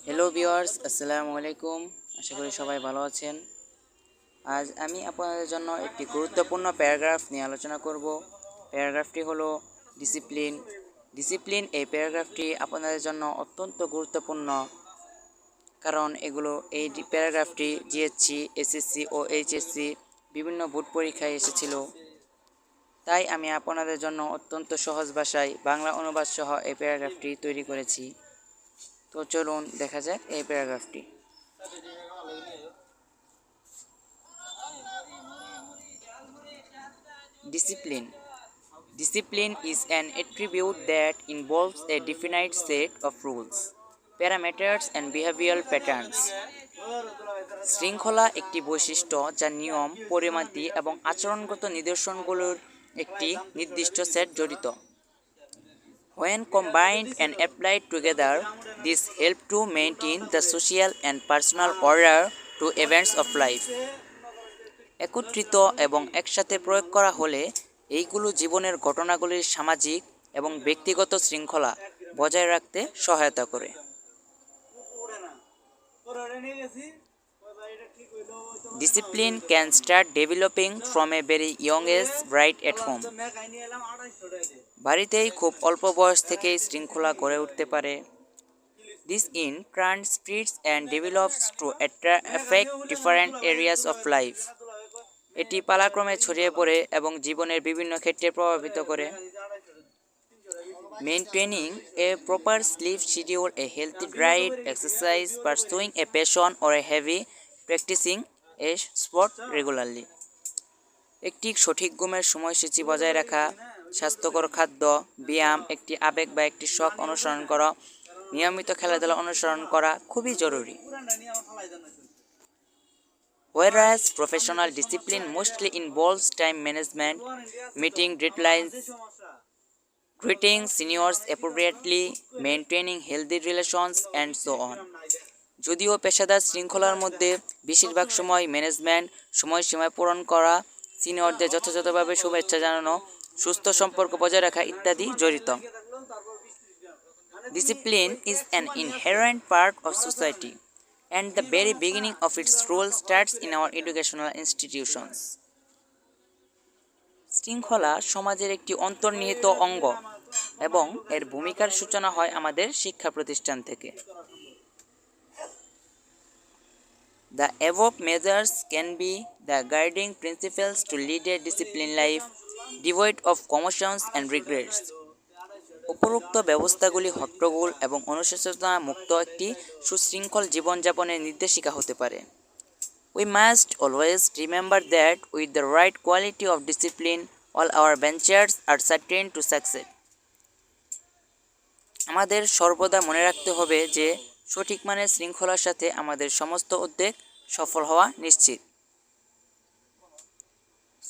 Hello viewers, আসসালামু আলাইকুম। আশা করি সবাই ভালো আছেন। আজ আমি আপনাদের জন্য একটি গুরুত্বপূর্ণ প্যারাগ্রাফ নিয়ে আলোচনা করব। প্যারাগ্রাফটি হলো ডিসিপ্লিন। ডিসিপ্লিন এই প্যারাগ্রাফটি আপনাদের জন্য অত্যন্ত গুরুত্বপূর্ণ, কারণ এই প্যারাগ্রাফটি জিএসসি, এসএসসি ও এইচএসসি বিভিন্ন বোর্ড পরীক্ষায় এসেছিল। তাই আমি আপনাদের জন্য অত্যন্ত সহজ ভাষায় বাংলা অনুবাদ সহ এই প্যারাগ্রাফটি তৈরি করেছি। তো চলুন দেখা যাক এই প্যারাগ্রাফটি। Discipline. Discipline is an attribute that involves a definite set of rules, parameters and behavioral patterns. শৃঙ্খলা একটি বৈশিষ্ট্য যা নিয়ম, পরিমাতি এবং আচরণগত নিদর্শনগুলোর একটি নির্দিষ্ট সেট জড়িত। When combined and applied together, these help to maintain the social and personal order to events of life. একত্রিত এবং একসাথে প্রয়োগ করা হলে এইগুলো জীবনের ঘটনাগুলির সামাজিক এবং ব্যক্তিগত শৃঙ্খলা বজায় রাখতে সহায়তা করে। Discipline can start developing from a very young age right at home. বাড়িতেই খুব অল্প বয়স থেকেই শৃঙ্খলা গড়ে উঠতে পারে। This in turn spreads and develops to affect different areas of life. এটি পালাক্রমে ছড়িয়ে পড়ে এবং জীবনের বিভিন্ন ক্ষেত্রে প্রভাবিত করে। Maintaining a proper sleep schedule, a healthy diet, exercise, pursuing a passion or a hobby, practicing a sport regularly. একটি সঠিক ঘুমের সময়সূচি বজায় রাখা, স্বাস্থ্যকর খাদ্য, ব্যায়াম, একটি আবেগ বা একটি শখ অনুসরণ করা, নিয়মিত খেলাধুলা অনুসরণ করা খুবই জরুরি। Whereas professional discipline mostly involves time management, meeting deadlines, treating seniors appropriately, maintaining healthy relations, and so on. যদিও পেশাদার শৃঙ্খলার মধ্যে বেশিরভাগ সময় ম্যানেজমেন্ট, সময়সীমা পূরণ করা, সিনিয়রদের যথাযথভাবে শুভেচ্ছা জানানো, সুস্থ সম্পর্ক বজায় রাখা ইত্যাদি জড়িত। Discipline is an inherent part of society, and the very beginning of its role starts in our educational institutions. শৃঙ্খলা সমাজের একটি অন্তর্নিহিত অঙ্গ এবং এর ভূমিকার সূচনা হয় আমাদের শিক্ষা প্রতিষ্ঠান থেকে। The above measures can be the guiding principles to lead a disciplined life, devoid of commotions and regrets. উপরোক্ত ব্যবস্থাগুলি হট্টগোল এবং অনুশাসনা মুক্ত একটি সুশৃঙ্খল জীবনযাপনের নির্দেশিকা হতে পারে। We must always remember that with the right quality of discipline, all our ventures are certain to succeed. আমাদের সর্বদা মনে রাখতে হবে যে সঠিক মানের শৃঙ্খলার সাথে আমাদের সমস্ত উদ্যোগ সফল হওয়া নিশ্চিত।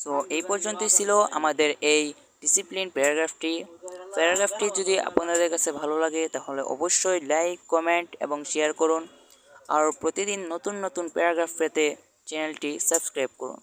সো এই পর্যন্তই ছিল আমাদের এই ডিসিপ্লিন প্যারাগ্রাফটি যদি আপনাদের কাছে ভালো লাগে তাহলে অবশ্যই লাইক, কমেন্ট এবং শেয়ার করুন। আর প্রতিদিন নতুন নতুন প্যারাগ্রাফ পেতে চ্যানেলটি সাবস্ক্রাইব করুন।